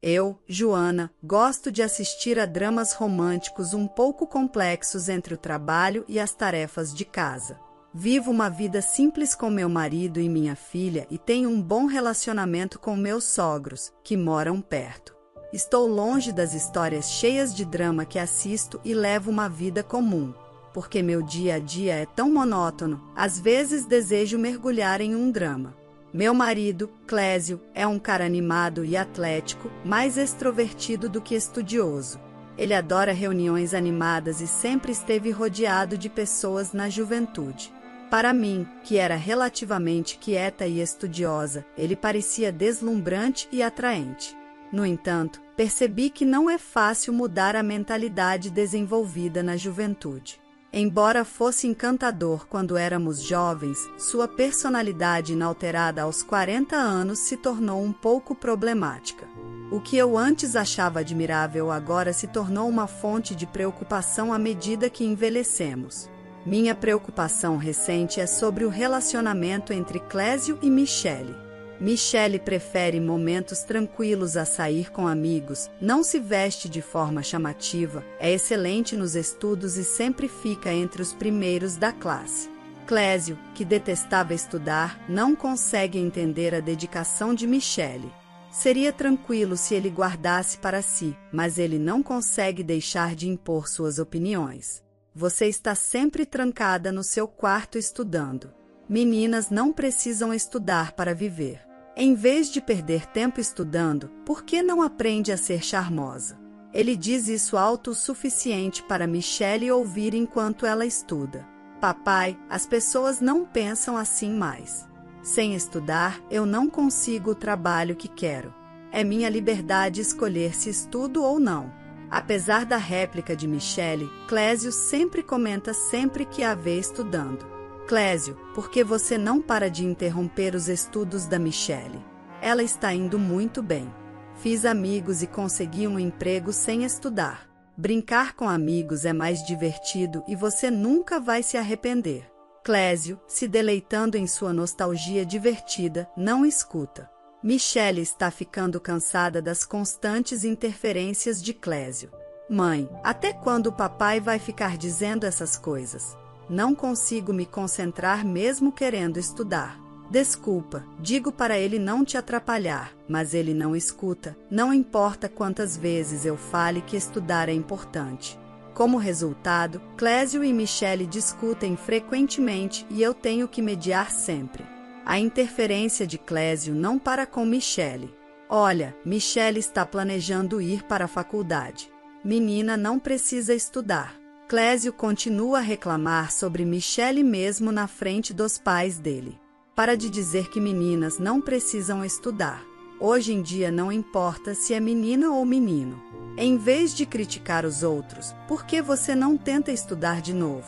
Eu, Joana, gosto de assistir a dramas românticos um pouco complexos entre o trabalho e as tarefas de casa. Vivo uma vida simples com meu marido e minha filha e tenho um bom relacionamento com meus sogros, que moram perto. Estou longe das histórias cheias de drama que assisto e levo uma vida comum, porque meu dia a dia é tão monótono, às vezes desejo mergulhar em um drama. Meu marido, Clésio, é um cara animado e atlético, mais extrovertido do que estudioso. Ele adora reuniões animadas e sempre esteve rodeado de pessoas na juventude. Para mim, que era relativamente quieta e estudiosa, ele parecia deslumbrante e atraente. No entanto, percebi que não é fácil mudar a mentalidade desenvolvida na juventude. Embora fosse encantador quando éramos jovens, sua personalidade inalterada aos 40 anos se tornou um pouco problemática. O que eu antes achava admirável agora se tornou uma fonte de preocupação à medida que envelhecemos. Minha preocupação recente é sobre o relacionamento entre Clésio e Michele. Michele prefere momentos tranquilos a sair com amigos, não se veste de forma chamativa, é excelente nos estudos e sempre fica entre os primeiros da classe. Clésio, que detestava estudar, não consegue entender a dedicação de Michele. Seria tranquilo se ele guardasse para si, mas ele não consegue deixar de impor suas opiniões. Você está sempre trancada no seu quarto estudando. Meninas não precisam estudar para viver. Em vez de perder tempo estudando, por que não aprende a ser charmosa? Ele diz isso alto o suficiente para Michele ouvir enquanto ela estuda. Papai, as pessoas não pensam assim mais. Sem estudar, eu não consigo o trabalho que quero. É minha liberdade escolher se estudo ou não. Apesar da réplica de Michele, Clésio sempre comenta sempre que a vê estudando. Clésio, por que você não para de interromper os estudos da Michele? Ela está indo muito bem. Fiz amigos e consegui um emprego sem estudar. Brincar com amigos é mais divertido e você nunca vai se arrepender. Clésio, se deleitando em sua nostalgia divertida, não escuta. Michele está ficando cansada das constantes interferências de Clésio. Mãe, até quando o papai vai ficar dizendo essas coisas? Não consigo me concentrar mesmo querendo estudar. Desculpa, digo para ele não te atrapalhar, mas ele não escuta, não importa quantas vezes eu fale que estudar é importante. Como resultado, Clésio e Michele discutem frequentemente e eu tenho que mediar sempre. A interferência de Clésio não para com Michele. Olha, Michele está planejando ir para a faculdade. Menina não precisa estudar. Clésio continua a reclamar sobre Michele mesmo na frente dos pais dele. Para de dizer que meninas não precisam estudar. Hoje em dia não importa se é menina ou menino. Em vez de criticar os outros, por que você não tenta estudar de novo?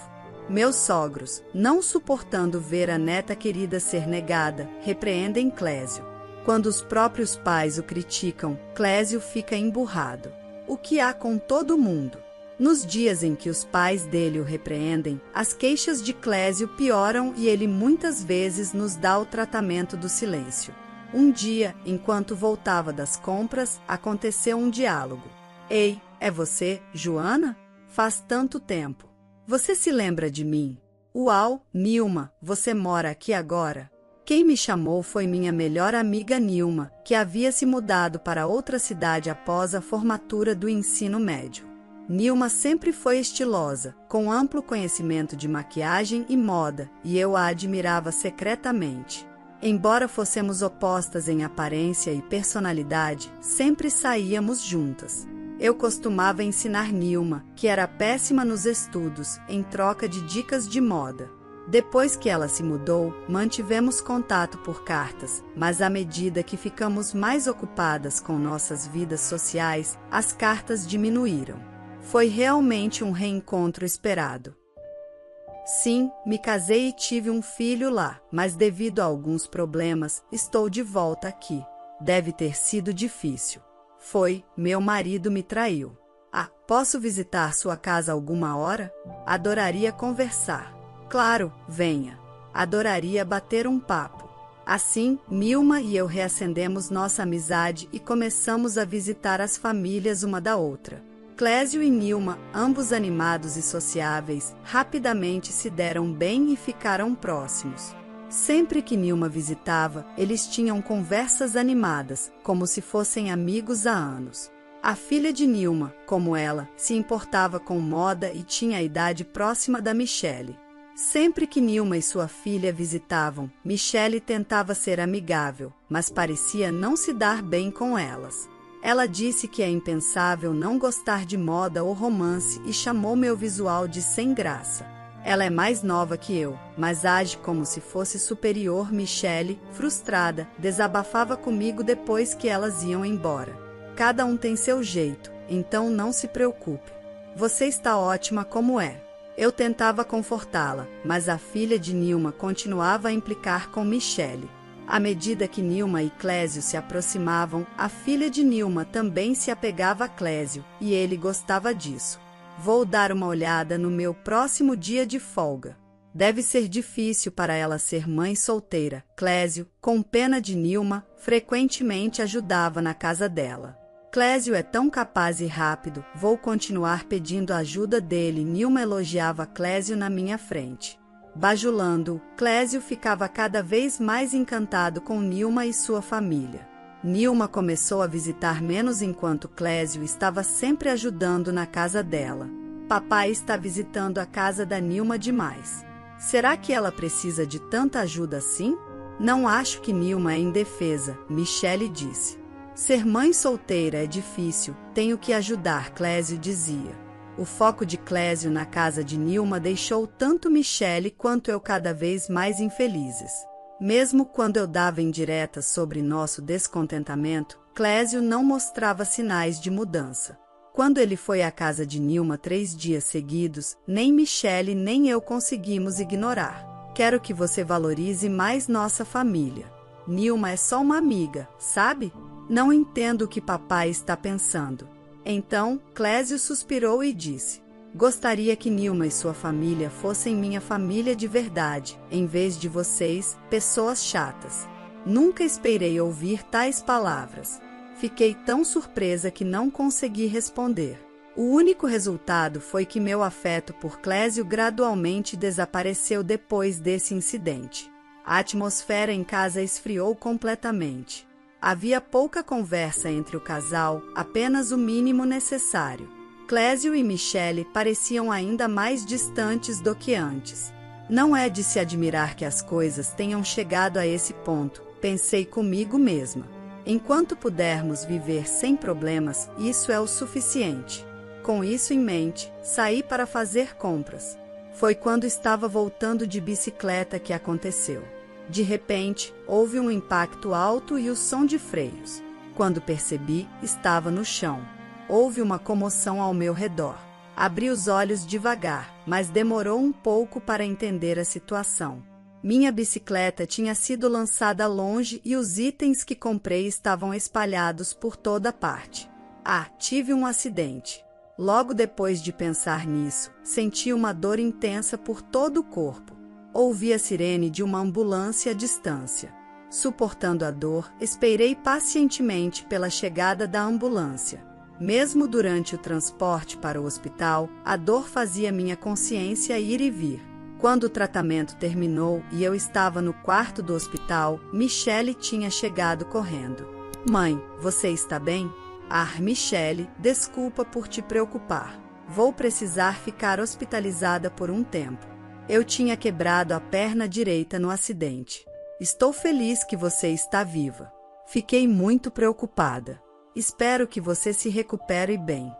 Meus sogros, não suportando ver a neta querida ser negada, repreendem Clésio. Quando os próprios pais o criticam, Clésio fica emburrado. O que há com todo mundo? Nos dias em que os pais dele o repreendem, as queixas de Clésio pioram e ele muitas vezes nos dá o tratamento do silêncio. Um dia, enquanto voltava das compras, aconteceu um diálogo. Ei, é você, Joana? Faz tanto tempo. Você se lembra de mim? Uau, Nilma, você mora aqui agora? Quem me chamou foi minha melhor amiga Nilma, que havia se mudado para outra cidade após a formatura do ensino médio. Nilma sempre foi estilosa, com amplo conhecimento de maquiagem e moda, e eu a admirava secretamente. Embora fôssemos opostas em aparência e personalidade, sempre saíamos juntas. Eu costumava ensinar Nilma, que era péssima nos estudos, em troca de dicas de moda. Depois que ela se mudou, mantivemos contato por cartas, mas à medida que ficamos mais ocupadas com nossas vidas sociais, as cartas diminuíram. Foi realmente um reencontro esperado. Sim, me casei e tive um filho lá, mas devido a alguns problemas, estou de volta aqui. Deve ter sido difícil. Foi, meu marido me traiu. Ah, posso visitar sua casa alguma hora? Adoraria conversar. Claro, venha. Adoraria bater um papo. Assim, Nilma e eu reacendemos nossa amizade e começamos a visitar as famílias uma da outra. Clésio e Nilma, ambos animados e sociáveis, rapidamente se deram bem e ficaram próximos. Sempre que Nilma visitava, eles tinham conversas animadas, como se fossem amigos há anos. A filha de Nilma, como ela, se importava com moda e tinha a idade próxima da Michele. Sempre que Nilma e sua filha visitavam, Michele tentava ser amigável, mas parecia não se dar bem com elas. Ela disse que é impensável não gostar de moda ou romance e chamou meu visual de sem graça. Ela é mais nova que eu, mas age como se fosse superior. Michele, frustrada, desabafava comigo depois que elas iam embora. Cada um tem seu jeito, então não se preocupe. Você está ótima como é. Eu tentava confortá-la, mas a filha de Nilma continuava a implicar com Michele. À medida que Nilma e Clésio se aproximavam, a filha de Nilma também se apegava a Clésio, e ele gostava disso. Vou dar uma olhada no meu próximo dia de folga. Deve ser difícil para ela ser mãe solteira. Clésio, com pena de Nilma, frequentemente ajudava na casa dela. Clésio é tão capaz e rápido, vou continuar pedindo a ajuda dele. Nilma elogiava Clésio na minha frente. Bajulando-o, Clésio ficava cada vez mais encantado com Nilma e sua família. Nilma começou a visitar menos enquanto Clésio estava sempre ajudando na casa dela. Papai está visitando a casa da Nilma demais. Será que ela precisa de tanta ajuda assim? Não acho que Nilma é indefesa, Michele disse. Ser mãe solteira é difícil, tenho que ajudar, Clésio dizia. O foco de Clésio na casa de Nilma deixou tanto Michele quanto eu cada vez mais infelizes. Mesmo quando eu dava indiretas sobre nosso descontentamento, Clésio não mostrava sinais de mudança. Quando ele foi à casa de Nilma 3 dias seguidos, nem Michele nem eu conseguimos ignorar. Quero que você valorize mais nossa família. Nilma é só uma amiga, sabe? Não entendo o que papai está pensando. Então, Clésio suspirou e disse: gostaria que Nilma e sua família fossem minha família de verdade, em vez de vocês, pessoas chatas. Nunca esperei ouvir tais palavras. Fiquei tão surpresa que não consegui responder. O único resultado foi que meu afeto por Clésio gradualmente desapareceu depois desse incidente. A atmosfera em casa esfriou completamente. Havia pouca conversa entre o casal, apenas o mínimo necessário. Clésio e Michele pareciam ainda mais distantes do que antes. Não é de se admirar que as coisas tenham chegado a esse ponto, pensei comigo mesma. Enquanto pudermos viver sem problemas, isso é o suficiente. Com isso em mente, saí para fazer compras. Foi quando estava voltando de bicicleta que aconteceu. De repente, houve um impacto alto e o som de freios. Quando percebi, estava no chão. Houve uma comoção ao meu redor. Abri os olhos devagar, mas demorou um pouco para entender a situação. Minha bicicleta tinha sido lançada longe e os itens que comprei estavam espalhados por toda parte. Tive um acidente. Logo depois de pensar nisso, senti uma dor intensa por todo o corpo. Ouvi a sirene de uma ambulância à distância. Suportando a dor, esperei pacientemente pela chegada da ambulância. Mesmo durante o transporte para o hospital, a dor fazia minha consciência ir e vir. Quando o tratamento terminou e eu estava no quarto do hospital, Michele tinha chegado correndo. Mãe, você está bem? Michele, desculpa por te preocupar. Vou precisar ficar hospitalizada por um tempo. Eu tinha quebrado a perna direita no acidente. Estou feliz que você está viva. Fiquei muito preocupada. Espero que você se recupere bem.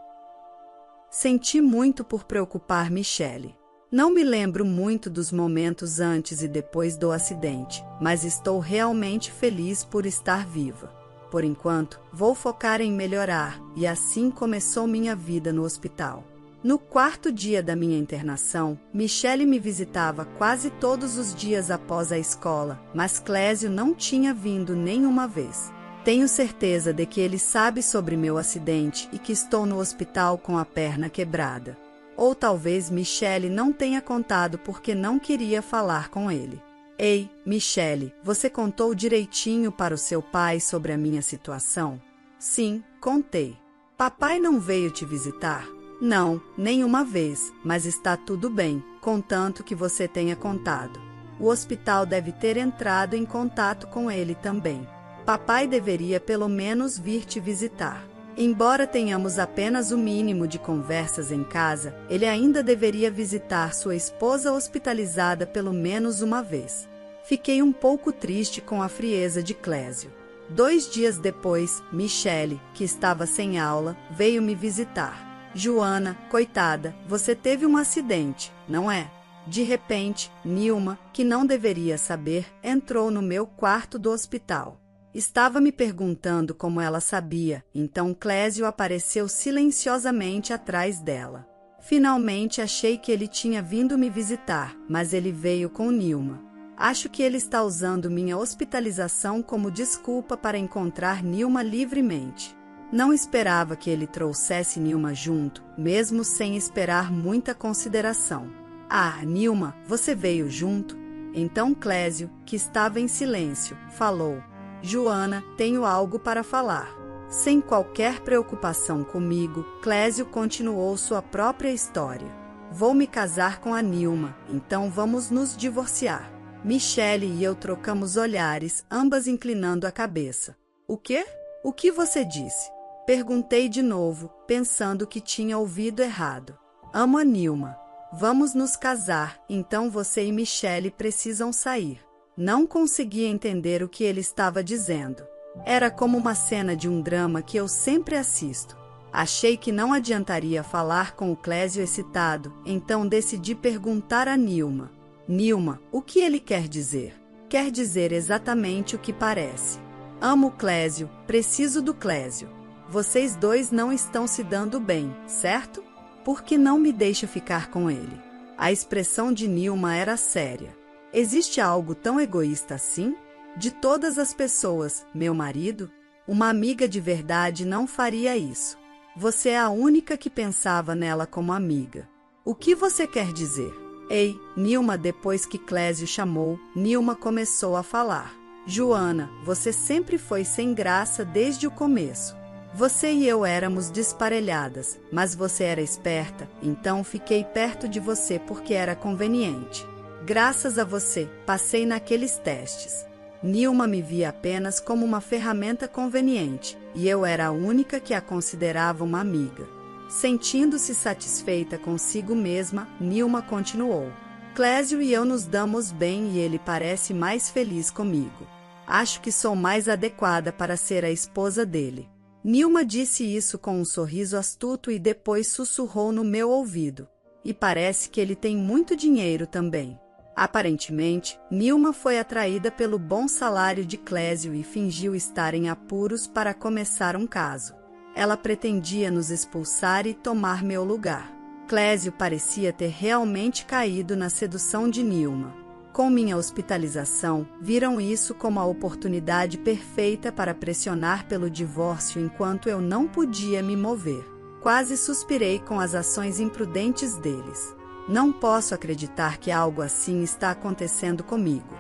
Senti muito por preocupar Michele. Não me lembro muito dos momentos antes e depois do acidente, mas estou realmente feliz por estar viva. Por enquanto, vou focar em melhorar, e assim começou minha vida no hospital. No 4º dia da minha internação, Michele me visitava quase todos os dias após a escola, mas Clésio não tinha vindo nenhuma vez. Tenho certeza de que ele sabe sobre meu acidente e que estou no hospital com a perna quebrada. Ou talvez Michele não tenha contado porque não queria falar com ele. Ei, Michele, você contou direitinho para o seu pai sobre a minha situação? Sim, contei. Papai não veio te visitar? Não, nenhuma vez, mas está tudo bem, contanto que você tenha contado. O hospital deve ter entrado em contato com ele também. Papai deveria pelo menos vir te visitar. Embora tenhamos apenas o mínimo de conversas em casa, ele ainda deveria visitar sua esposa hospitalizada pelo menos uma vez. Fiquei um pouco triste com a frieza de Clésio. 2 dias depois, Michele, que estava sem aula, veio me visitar. Joana, coitada, você teve um acidente, não é? De repente, Nilma, que não deveria saber, entrou no meu quarto do hospital. Estava me perguntando como ela sabia, então Clésio apareceu silenciosamente atrás dela. Finalmente achei que ele tinha vindo me visitar, mas ele veio com Nilma. Acho que ele está usando minha hospitalização como desculpa para encontrar Nilma livremente. Não esperava que ele trouxesse Nilma junto, mesmo sem esperar muita consideração. Ah, Nilma, você veio junto? Então Clésio, que estava em silêncio, falou. Joana, tenho algo para falar. Sem qualquer preocupação comigo, Clésio continuou sua própria história. Vou me casar com a Nilma, então vamos nos divorciar. Michele e eu trocamos olhares, ambas inclinando a cabeça. O quê? O que você disse? Perguntei de novo, pensando que tinha ouvido errado. Amo a Nilma. Vamos nos casar, então você e Michele precisam sair. Não conseguia entender o que ele estava dizendo. Era como uma cena de um drama que eu sempre assisto. Achei que não adiantaria falar com o Clésio excitado, então decidi perguntar a Nilma. Nilma, o que ele quer dizer? Quer dizer exatamente o que parece. Amo o Clésio, preciso do Clésio. Vocês dois não estão se dando bem, certo? Por que não me deixa ficar com ele? A expressão de Nilma era séria. Existe algo tão egoísta assim? De todas as pessoas, meu marido, uma amiga de verdade não faria isso. Você é a única que pensava nela como amiga. O que você quer dizer? Ei, Nilma, depois que Clésio chamou, Nilma começou a falar. Joana, você sempre foi sem graça desde o começo. Você e eu éramos desparelhadas, mas você era esperta, então fiquei perto de você porque era conveniente. Graças a você, passei naqueles testes. Nilma me via apenas como uma ferramenta conveniente, e eu era a única que a considerava uma amiga. Sentindo-se satisfeita consigo mesma, Nilma continuou. Clésio e eu nos damos bem e ele parece mais feliz comigo. Acho que sou mais adequada para ser a esposa dele. Nilma disse isso com um sorriso astuto e depois sussurrou no meu ouvido. E parece que ele tem muito dinheiro também. Aparentemente, Nilma foi atraída pelo bom salário de Clésio e fingiu estar em apuros para começar um caso. Ela pretendia nos expulsar e tomar meu lugar. Clésio parecia ter realmente caído na sedução de Nilma. Com minha hospitalização, viram isso como a oportunidade perfeita para pressionar pelo divórcio enquanto eu não podia me mover. Quase suspirei com as ações imprudentes deles. Não posso acreditar que algo assim está acontecendo comigo.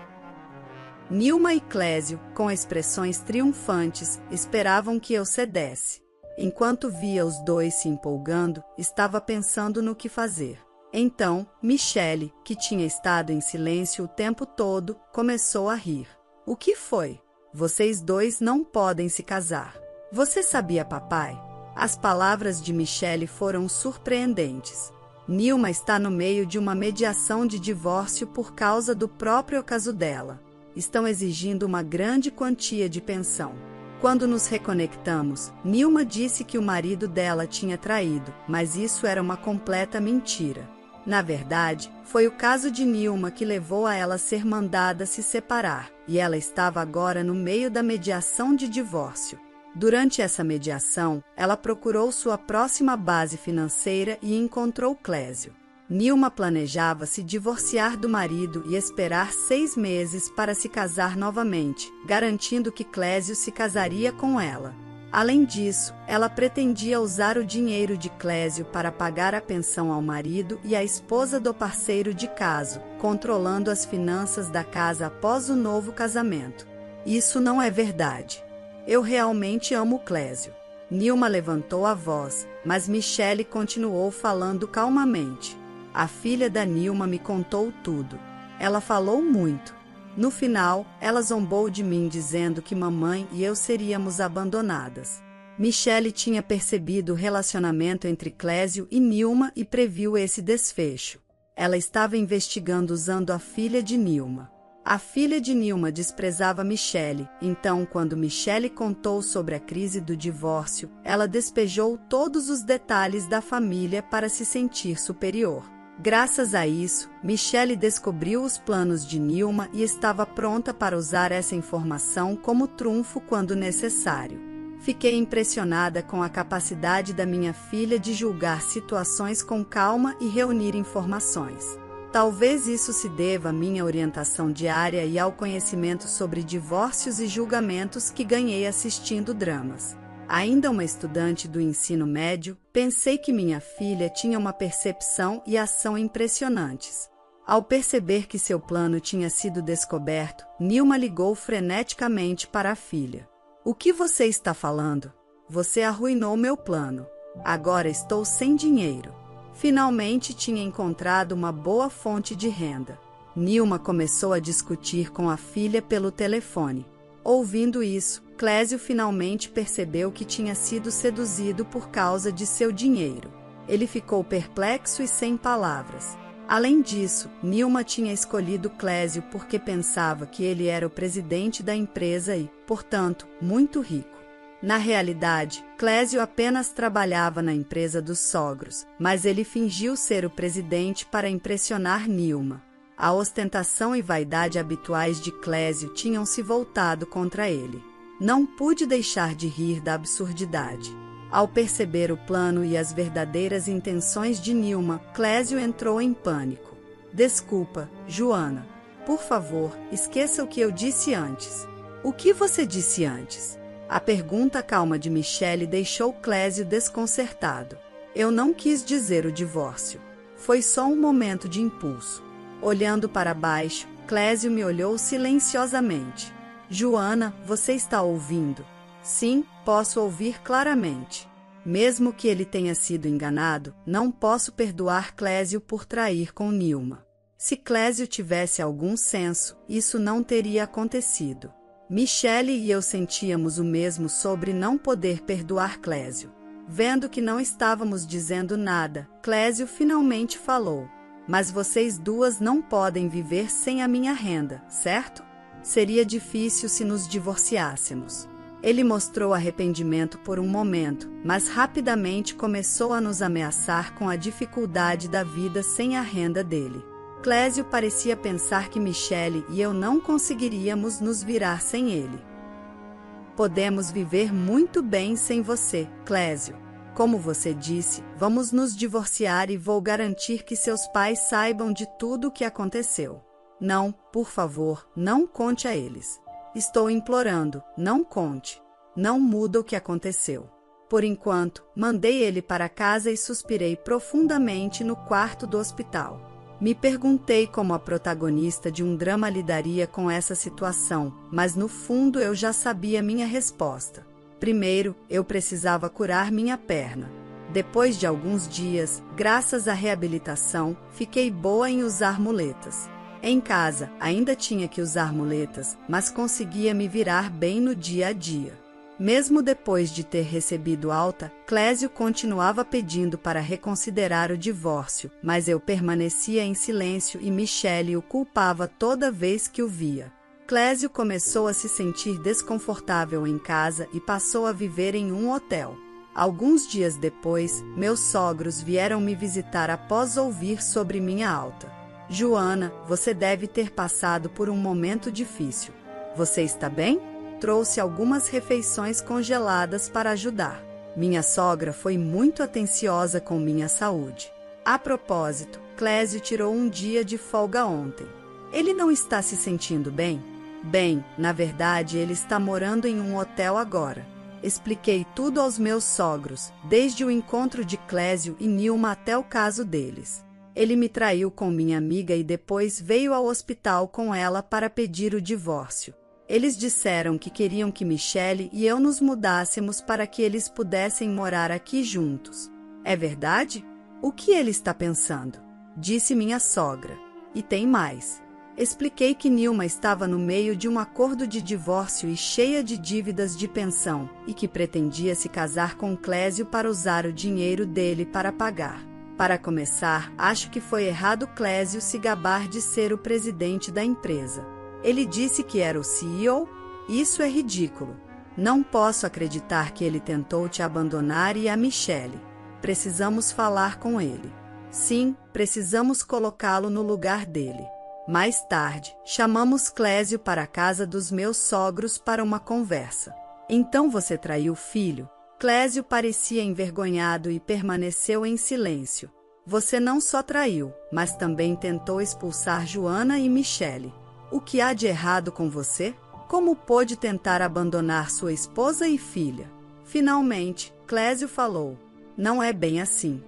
Nilma e Clésio, com expressões triunfantes, esperavam que eu cedesse. Enquanto via os dois se empolgando, estava pensando no que fazer. Então, Michele, que tinha estado em silêncio o tempo todo, começou a rir. O que foi? Vocês dois não podem se casar. Você sabia, papai? As palavras de Michele foram surpreendentes. Nilma está no meio de uma mediação de divórcio por causa do próprio caso dela. Estão exigindo uma grande quantia de pensão. Quando nos reconectamos, Nilma disse que o marido dela tinha traído, mas isso era uma completa mentira. Na verdade, foi o caso de Nilma que levou a ela ser mandada se separar, e ela estava agora no meio da mediação de divórcio. Durante essa mediação, ela procurou sua próxima base financeira e encontrou Clésio. Nilma planejava se divorciar do marido e esperar 6 meses para se casar novamente, garantindo que Clésio se casaria com ela. Além disso, ela pretendia usar o dinheiro de Clésio para pagar a pensão ao marido e à esposa do parceiro de caso, controlando as finanças da casa após o novo casamento. Isso não é verdade. Eu realmente amo Clésio. Nilma levantou a voz, mas Michele continuou falando calmamente. A filha da Nilma me contou tudo. Ela falou muito. No final, ela zombou de mim dizendo que mamãe e eu seríamos abandonadas. Michele tinha percebido o relacionamento entre Clésio e Nilma e previu esse desfecho. Ela estava investigando usando a filha de Nilma. A filha de Nilma desprezava Michele, então quando Michele contou sobre a crise do divórcio, ela despejou todos os detalhes da família para se sentir superior. Graças a isso, Michele descobriu os planos de Nilma e estava pronta para usar essa informação como trunfo quando necessário. Fiquei impressionada com a capacidade da minha filha de julgar situações com calma e reunir informações. Talvez isso se deva à minha orientação diária e ao conhecimento sobre divórcios e julgamentos que ganhei assistindo dramas. Ainda uma estudante do ensino médio, pensei que minha filha tinha uma percepção e ação impressionantes. Ao perceber que seu plano tinha sido descoberto, Nilma ligou freneticamente para a filha. O que você está falando? Você arruinou meu plano. Agora estou sem dinheiro. Finalmente tinha encontrado uma boa fonte de renda. Nilma começou a discutir com a filha pelo telefone. Ouvindo isso, Clésio finalmente percebeu que tinha sido seduzido por causa de seu dinheiro. Ele ficou perplexo e sem palavras. Além disso, Nilma tinha escolhido Clésio porque pensava que ele era o presidente da empresa e, portanto, muito rico. Na realidade, Clésio apenas trabalhava na empresa dos sogros, mas ele fingiu ser o presidente para impressionar Nilma. A ostentação e vaidade habituais de Clésio tinham se voltado contra ele. Não pude deixar de rir da absurdidade. Ao perceber o plano e as verdadeiras intenções de Nilma, Clésio entrou em pânico. Desculpa, Joana. Por favor, esqueça o que eu disse antes. O que você disse antes? A pergunta calma de Michele deixou Clésio desconcertado. Eu não quis dizer o divórcio. Foi só um momento de impulso. Olhando para baixo, Clésio me olhou silenciosamente. Joana, você está ouvindo? Sim, posso ouvir claramente. Mesmo que ele tenha sido enganado, não posso perdoar Clésio por trair com Nilma. Se Clésio tivesse algum senso, isso não teria acontecido. Michele e eu sentíamos o mesmo sobre não poder perdoar Clésio. Vendo que não estávamos dizendo nada, Clésio finalmente falou. Mas vocês duas não podem viver sem a minha renda, certo? Seria difícil se nos divorciássemos. Ele mostrou arrependimento por um momento, mas rapidamente começou a nos ameaçar com a dificuldade da vida sem a renda dele. Clésio parecia pensar que Michele e eu não conseguiríamos nos virar sem ele. Podemos viver muito bem sem você, Clésio. Como você disse, vamos nos divorciar e vou garantir que seus pais saibam de tudo o que aconteceu. Não, por favor, não conte a eles. Estou implorando, não conte. Não muda o que aconteceu. Por enquanto, mandei ele para casa e suspirei profundamente no quarto do hospital. Me perguntei como a protagonista de um drama lidaria com essa situação, mas no fundo eu já sabia minha resposta. Primeiro, eu precisava curar minha perna. Depois de alguns dias, graças à reabilitação, fiquei boa em usar muletas. Em casa, ainda tinha que usar muletas, mas conseguia me virar bem no dia a dia. Mesmo depois de ter recebido alta, Clésio continuava pedindo para reconsiderar o divórcio, mas eu permanecia em silêncio e Michele o culpava toda vez que o via. Clésio começou a se sentir desconfortável em casa e passou a viver em um hotel. Alguns dias depois, meus sogros vieram me visitar após ouvir sobre minha alta. Joana, você deve ter passado por um momento difícil. Você está bem? Trouxe algumas refeições congeladas para ajudar. Minha sogra foi muito atenciosa com minha saúde. A propósito, Clésio tirou um dia de folga ontem. Ele não está se sentindo bem? Bem, na verdade, ele está morando em um hotel agora. Expliquei tudo aos meus sogros, desde o encontro de Clésio e Nilma até o caso deles. Ele me traiu com minha amiga e depois veio ao hospital com ela para pedir o divórcio. Eles disseram que queriam que Michelle e eu nos mudássemos para que eles pudessem morar aqui juntos. É verdade? O que ele está pensando? Disse minha sogra. E tem mais. Expliquei que Nilma estava no meio de um acordo de divórcio e cheia de dívidas de pensão, e que pretendia se casar com Clésio para usar o dinheiro dele para pagar. Para começar, acho que foi errado Clésio se gabar de ser o presidente da empresa. Ele disse que era o CEO? Isso é ridículo. Não posso acreditar que ele tentou te abandonar e a Michelle. Precisamos falar com ele. Sim, precisamos colocá-lo no lugar dele. Mais tarde, chamamos Clésio para a casa dos meus sogros para uma conversa. Então você traiu o filho? Clésio parecia envergonhado e permaneceu em silêncio. Você não só traiu, mas também tentou expulsar Joana e Michelle. O que há de errado com você? Como pôde tentar abandonar sua esposa e filha? Finalmente, Clésio falou. Não é bem assim.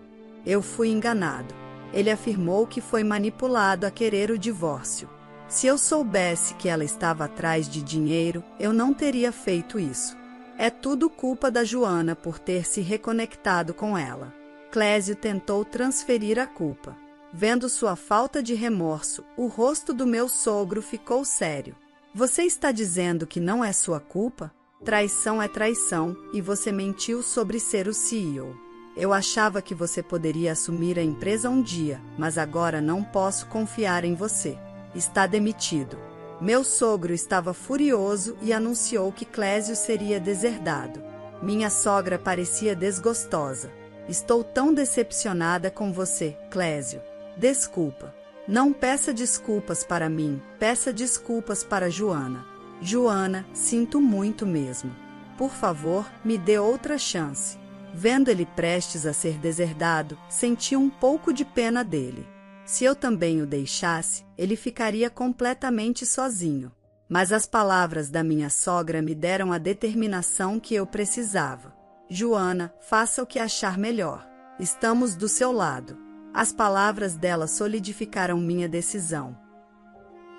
Eu fui enganado. Ele afirmou que foi manipulado a querer o divórcio. Se eu soubesse que ela estava atrás de dinheiro, eu não teria feito isso. É tudo culpa da Joana por ter se reconectado com ela. Clésio tentou transferir a culpa. Vendo sua falta de remorso, o rosto do meu sogro ficou sério. Você está dizendo que não é sua culpa? Traição é traição, e você mentiu sobre ser o CEO. Eu achava que você poderia assumir a empresa um dia, mas agora não posso confiar em você. Está demitido. Meu sogro estava furioso e anunciou que Clésio seria deserdado. Minha sogra parecia desgostosa. Estou tão decepcionada com você, Clésio. Desculpa. Não peça desculpas para mim, peça desculpas para Joana. Joana, sinto muito mesmo. Por favor, me dê outra chance. Vendo ele prestes a ser deserdado, senti um pouco de pena dele. Se eu também o deixasse, ele ficaria completamente sozinho. Mas as palavras da minha sogra me deram a determinação que eu precisava. Joana, faça o que achar melhor. Estamos do seu lado. As palavras dela solidificaram minha decisão.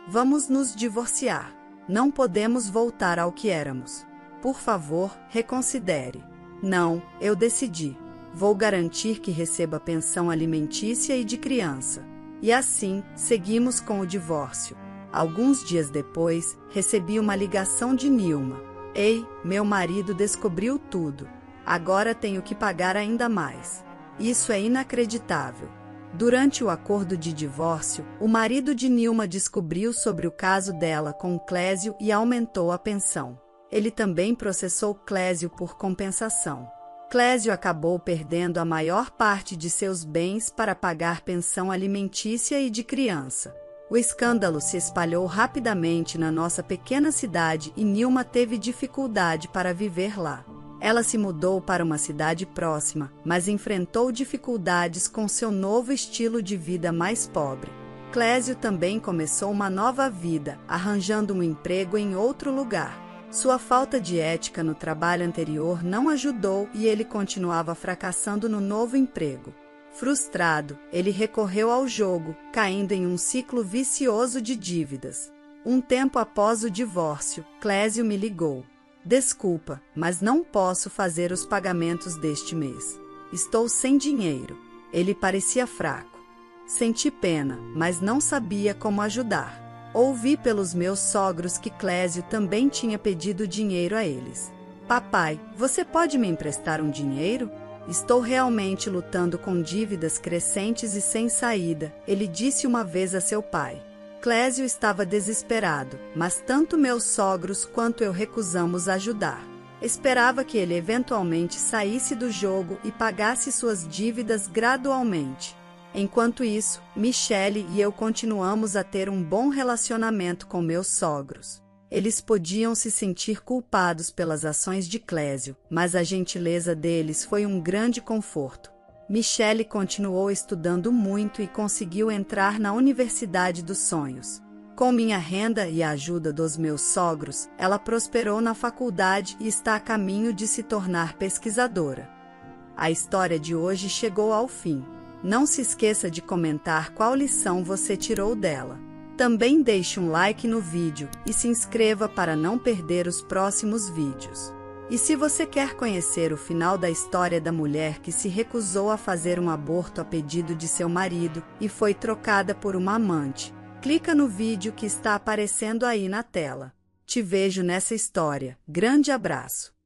Vamos nos divorciar. Não podemos voltar ao que éramos. Por favor, reconsidere. Não, eu decidi. Vou garantir que receba pensão alimentícia e de criança. E assim, seguimos com o divórcio. Alguns dias depois, recebi uma ligação de Nilma. Ei, meu marido descobriu tudo. Agora tenho que pagar ainda mais. Isso é inacreditável. Durante o acordo de divórcio, o marido de Nilma descobriu sobre o caso dela com Clésio e aumentou a pensão. Ele também processou Clésio por compensação. Clésio acabou perdendo a maior parte de seus bens para pagar pensão alimentícia e de criança. O escândalo se espalhou rapidamente na nossa pequena cidade e Nilma teve dificuldade para viver lá. Ela se mudou para uma cidade próxima, mas enfrentou dificuldades com seu novo estilo de vida mais pobre. Clésio também começou uma nova vida, arranjando um emprego em outro lugar. Sua falta de ética no trabalho anterior não ajudou e ele continuava fracassando no novo emprego. Frustrado, ele recorreu ao jogo, caindo em um ciclo vicioso de dívidas. Um tempo após o divórcio, Clésio me ligou. Desculpa, mas não posso fazer os pagamentos deste mês. Estou sem dinheiro. Ele parecia fraco. Senti pena, mas não sabia como ajudar. Ouvi pelos meus sogros que Clésio também tinha pedido dinheiro a eles. Papai, você pode me emprestar um dinheiro? Estou realmente lutando com dívidas crescentes e sem saída, ele disse uma vez a seu pai. Clésio estava desesperado, mas tanto meus sogros quanto eu recusamos ajudar. Esperava que ele eventualmente saísse do jogo e pagasse suas dívidas gradualmente. Enquanto isso, Michelle e eu continuamos a ter um bom relacionamento com meus sogros. Eles podiam se sentir culpados pelas ações de Clésio, mas a gentileza deles foi um grande conforto. Michelle continuou estudando muito e conseguiu entrar na Universidade dos Sonhos. Com minha renda e a ajuda dos meus sogros, ela prosperou na faculdade e está a caminho de se tornar pesquisadora. A história de hoje chegou ao fim. Não se esqueça de comentar qual lição você tirou dela. Também deixe um like no vídeo e se inscreva para não perder os próximos vídeos. E se você quer conhecer o final da história da mulher que se recusou a fazer um aborto a pedido de seu marido e foi trocada por uma amante, clica no vídeo que está aparecendo aí na tela. Te vejo nessa história. Grande abraço!